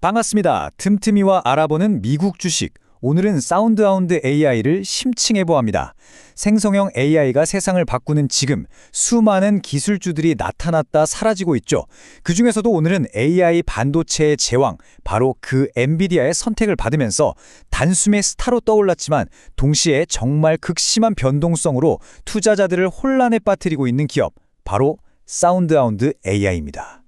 반갑습니다. 틈틈이와 알아보는 미국 주식. 오늘은 사운드하운드 AI를 심층해보합니다. 생성형 AI가 세상을 바꾸는 지금 수많은 기술주들이 나타났다 사라지고 있죠. 그중에서도 오늘은 AI 반도체의 제왕, 바로 그 엔비디아의 선택을 받으면서 단숨에 스타로 떠올랐지만 동시에 정말 극심한 변동성으로 투자자들을 혼란에 빠뜨리고 있는 기업, 바로 사운드하운드 AI입니다.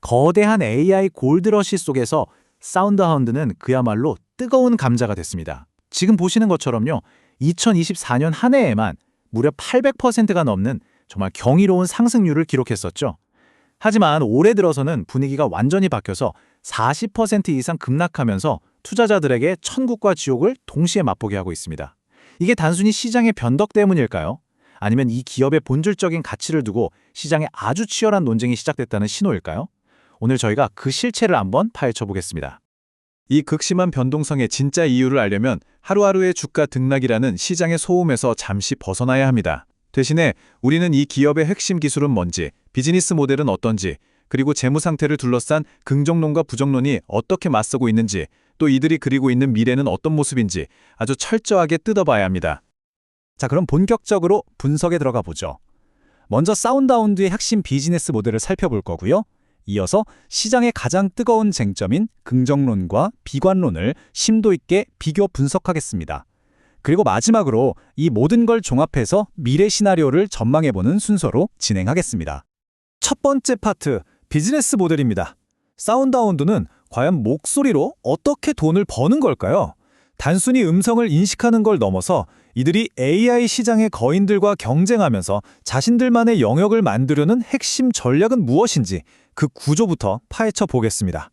거대한 AI 골드러시 속에서 사운드하운드는 그야말로 뜨거운 감자가 됐습니다. 지금 보시는 것처럼요. 2024년 한 해에만 무려 800%가 넘는 정말 경이로운 상승률을 기록했었죠. 하지만 올해 들어서는 분위기가 완전히 바뀌어서 40% 이상 급락하면서 투자자들에게 천국과 지옥을 동시에 맛보게 하고 있습니다. 이게 단순히 시장의 변덕 때문일까요? 아니면 이 기업의 본질적인 가치를 두고 시장에 아주 치열한 논쟁이 시작됐다는 신호일까요? 오늘 저희가 그 실체를 한번 파헤쳐 보겠습니다. 이 극심한 변동성의 진짜 이유를 알려면 하루하루의 주가 등락이라는 시장의 소음에서 잠시 벗어나야 합니다. 대신에 우리는 이 기업의 핵심 기술은 뭔지, 비즈니스 모델은 어떤지, 그리고 재무 상태를 둘러싼 긍정론과 부정론이 어떻게 맞서고 있는지, 또 이들이 그리고 있는 미래는 어떤 모습인지 아주 철저하게 뜯어봐야 합니다. 자, 그럼 본격적으로 분석에 들어가 보죠. 먼저 사운드하운드의 핵심 비즈니스 모델을 살펴볼 거고요. 이어서 시장의 가장 뜨거운 쟁점인 긍정론과 비관론을 심도 있게 비교 분석하겠습니다. 그리고 마지막으로 이 모든 걸 종합해서 미래 시나리오를 전망해보는 순서로 진행하겠습니다. 첫 번째 파트, 비즈니스 모델입니다. 사운드하운드는 과연 목소리로 어떻게 돈을 버는 걸까요? 단순히 음성을 인식하는 걸 넘어서 이들이 AI 시장의 거인들과 경쟁하면서 자신들만의 영역을 만들려는 핵심 전략은 무엇인지 그 구조부터 파헤쳐 보겠습니다.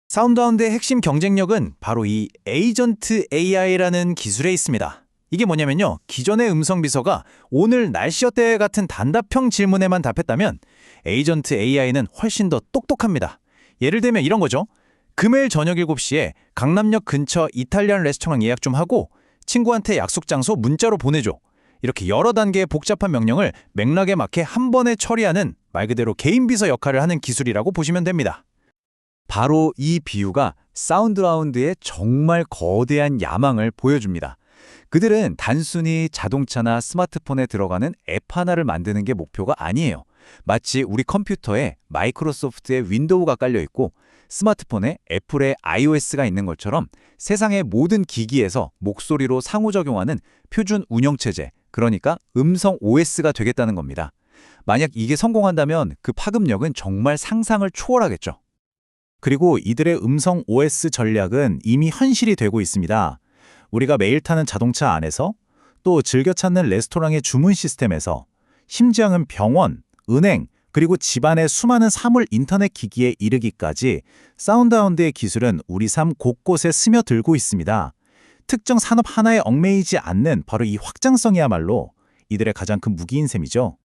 사운드하운드의 핵심 경쟁력은 바로 이 에이전트 AI라는 기술에 있습니다. 이게 뭐냐면요. 기존의 음성 비서가 오늘 날씨 어때 같은 단답형 질문에만 답했다면 에이전트 AI는 훨씬 더 똑똑합니다. 예를 들면 이런 거죠. 금요일 저녁 7시에 강남역 근처 이탈리안 레스토랑 예약 좀 하고 친구한테 약속 장소 문자로 보내줘. 이렇게 여러 단계의 복잡한 명령을 맥락에 맞게 한 번에 처리하는 말 그대로 개인 비서 역할을 하는 기술이라고 보시면 됩니다. 바로 이 비유가 사운드하운드의 정말 거대한 야망을 보여줍니다. 그들은 단순히 자동차나 스마트폰에 들어가는 앱 하나를 만드는 게 목표가 아니에요. 마치 우리 컴퓨터에 마이크로소프트의 윈도우가 깔려있고 스마트폰에 애플의 iOS가 있는 것처럼 세상의 모든 기기에서 목소리로 상호작용하는 표준 운영체제, 그러니까 음성 OS가 되겠다는 겁니다. 만약 이게 성공한다면 그 파급력은 정말 상상을 초월하겠죠. 그리고 이들의 음성 OS 전략은 이미 현실이 되고 있습니다. 우리가 매일 타는 자동차 안에서, 또 즐겨 찾는 레스토랑의 주문 시스템에서, 심지어는 병원, 은행, 그리고 집안의 수많은 사물 인터넷 기기에 이르기까지 사운드하운드의 기술은 우리 삶 곳곳에 스며들고 있습니다. 특정 산업 하나에 얽매이지 않는 바로 이 확장성이야말로 이들의 가장 큰 무기인 셈이죠.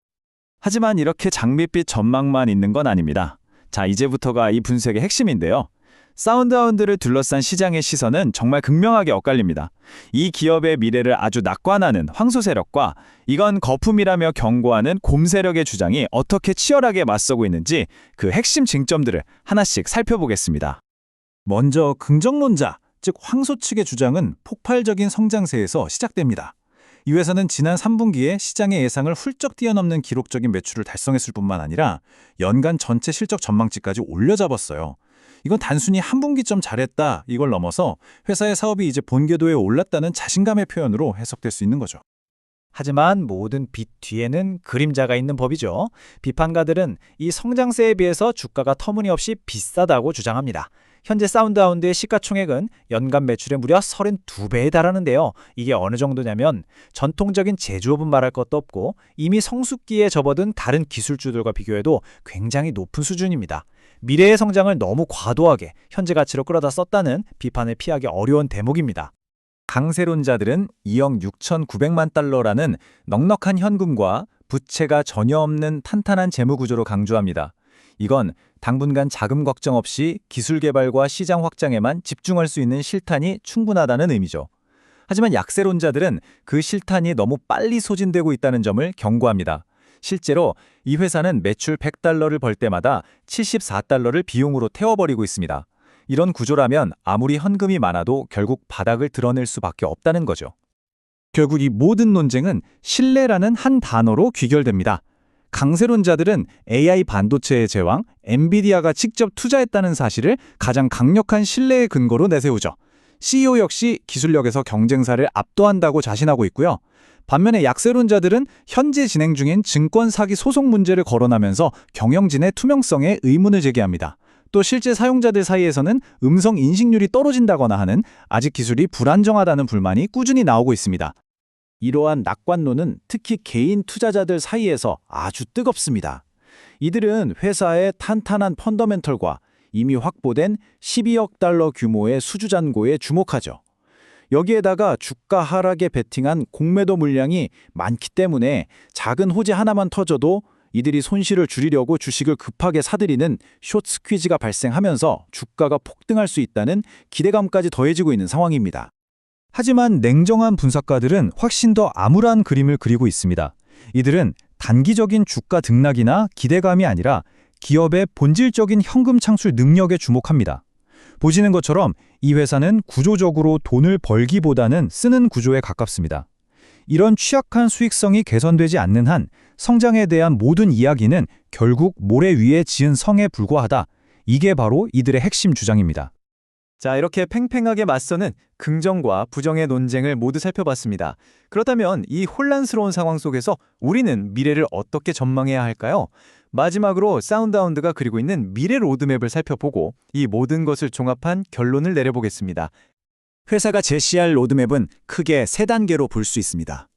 하지만 이렇게 장밋빛 전망만 있는 건 아닙니다. 자, 이제부터가 이 분석의 핵심인데요. 사운드하운드를 둘러싼 시장의 시선은 정말 극명하게 엇갈립니다. 이 기업의 미래를 아주 낙관하는 황소 세력과 이건 거품이라며 경고하는 곰 세력의 주장이 어떻게 치열하게 맞서고 있는지 그 핵심 쟁점들을 하나씩 살펴보겠습니다. 먼저 긍정론자, 즉 황소 측의 주장은 폭발적인 성장세에서 시작됩니다. 이 회사는 지난 3분기에 시장의 예상을 훌쩍 뛰어넘는 기록적인 매출을 달성했을 뿐만 아니라 연간 전체 실적 전망치까지 올려잡았어요. 이건 단순히 한 분기점 잘했다 이걸 넘어서 회사의 사업이 이제 본궤도에 올랐다는 자신감의 표현으로 해석될 수 있는 거죠. 하지만 모든 빛 뒤에는 그림자가 있는 법이죠. 비판가들은 이 성장세에 비해서 주가가 터무니없이 비싸다고 주장합니다. 현재 사운드하운드의 시가총액은 연간 매출의 무려 32배에 달하는데요. 이게 어느 정도냐면 전통적인 제조업은 말할 것도 없고 이미 성숙기에 접어든 다른 기술주들과 비교해도 굉장히 높은 수준입니다. 미래의 성장을 너무 과도하게 현재 가치로 끌어다 썼다는 비판을 피하기 어려운 대목입니다. 강세론자들은 2억 6,900만 달러라는 넉넉한 현금과 부채가 전혀 없는 탄탄한 재무 구조로 강조합니다. 이건 당분간 자금 걱정 없이 기술 개발과 시장 확장에만 집중할 수 있는 실탄이 충분하다는 의미죠. 하지만 약세론자들은 그 실탄이 너무 빨리 소진되고 있다는 점을 경고합니다. 실제로 이 회사는 매출 100달러를 벌 때마다 74달러를 비용으로 태워버리고 있습니다. 이런 구조라면 아무리 현금이 많아도 결국 바닥을 드러낼 수밖에 없다는 거죠. 결국 이 모든 논쟁은 신뢰라는 한 단어로 귀결됩니다. 강세론자들은 AI 반도체의 제왕, 엔비디아가 직접 투자했다는 사실을 가장 강력한 신뢰의 근거로 내세우죠. CEO 역시 기술력에서 경쟁사를 압도한다고 자신하고 있고요. 반면에 약세론자들은 현재 진행 중인 증권 사기 소송 문제를 거론하면서 경영진의 투명성에 의문을 제기합니다. 또 실제 사용자들 사이에서는 음성 인식률이 떨어진다거나 하는 아직 기술이 불안정하다는 불만이 꾸준히 나오고 있습니다. 이러한 낙관론은 특히 개인 투자자들 사이에서 아주 뜨겁습니다. 이들은 회사의 탄탄한 펀더멘털과 이미 확보된 12억 달러 규모의 수주 잔고에 주목하죠. 여기에다가 주가 하락에 베팅한 공매도 물량이 많기 때문에 작은 호재 하나만 터져도 이들이 손실을 줄이려고 주식을 급하게 사들이는 숏 스퀴즈가 발생하면서 주가가 폭등할 수 있다는 기대감까지 더해지고 있는 상황입니다. 하지만 냉정한 분석가들은 훨씬 더 암울한 그림을 그리고 있습니다. 이들은 단기적인 주가 등락이나 기대감이 아니라 기업의 본질적인 현금 창출 능력에 주목합니다. 보시는 것처럼 이 회사는 구조적으로 돈을 벌기보다는 쓰는 구조에 가깝습니다. 이런 취약한 수익성이 개선되지 않는 한 성장에 대한 모든 이야기는 결국 모래 위에 지은 성에 불과하다. 이게 바로 이들의 핵심 주장입니다. 자, 이렇게 팽팽하게 맞서는 긍정과 부정의 논쟁을 모두 살펴봤습니다. 그렇다면 이 혼란스러운 상황 속에서 우리는 미래를 어떻게 전망해야 할까요? 마지막으로 사운드하운드가 그리고 있는 미래 로드맵을 살펴보고 이 모든 것을 종합한 결론을 내려보겠습니다. 회사가 제시할 로드맵은 크게 세 단계로 볼 수 있습니다.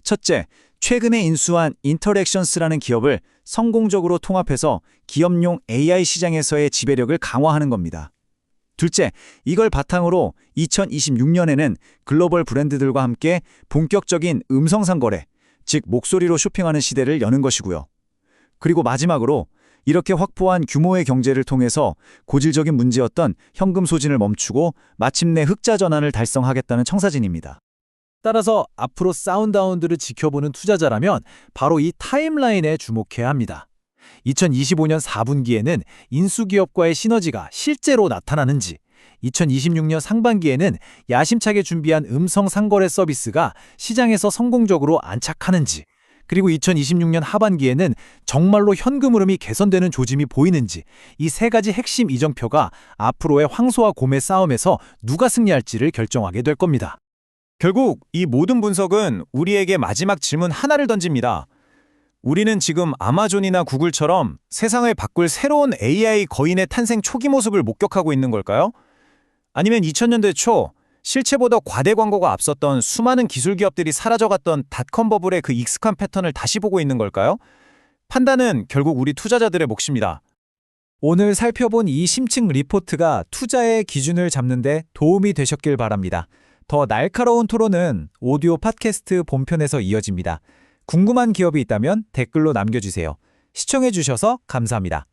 첫째, 최근에 인수한 인터랙션스라는 기업을 성공적으로 통합해서 기업용 AI 시장에서의 지배력을 강화하는 겁니다. 둘째, 이걸 바탕으로 2026년에는 글로벌 브랜드들과 함께 본격적인 음성상거래, 즉 목소리로 쇼핑하는 시대를 여는 것이고요. 그리고 마지막으로 이렇게 확보한 규모의 경제를 통해서 고질적인 문제였던 현금 소진을 멈추고 마침내 흑자 전환을 달성하겠다는 청사진입니다. 따라서 앞으로 사운드하운드를 지켜보는 투자자라면 바로 이 타임라인에 주목해야 합니다. 2025년 4분기에는 인수기업과의 시너지가 실제로 나타나는지, 2026년 상반기에는 야심차게 준비한 음성 상거래 서비스가 시장에서 성공적으로 안착하는지, 그리고 2026년 하반기에는 정말로 현금 흐름이 개선되는 조짐이 보이는지, 이 세 가지 핵심 이정표가 앞으로의 황소와 곰의 싸움에서 누가 승리할지를 결정하게 될 겁니다. 결국 이 모든 분석은 우리에게 마지막 질문 하나를 던집니다. 우리는 지금 아마존이나 구글처럼 세상을 바꿀 새로운 AI 거인의 탄생 초기 모습을 목격하고 있는 걸까요? 아니면 2000년대 초 실체보다 과대 광고가 앞섰던 수많은 기술 기업들이 사라져갔던 닷컴 버블의 그 익숙한 패턴을 다시 보고 있는 걸까요? 판단은 결국 우리 투자자들의 몫입니다. 오늘 살펴본 이 심층 리포트가 투자의 기준을 잡는 데 도움이 되셨길 바랍니다. 더 날카로운 토론은 오디오 팟캐스트 본편에서 이어집니다. 궁금한 기업이 있다면 댓글로 남겨주세요. 시청해주셔서 감사합니다.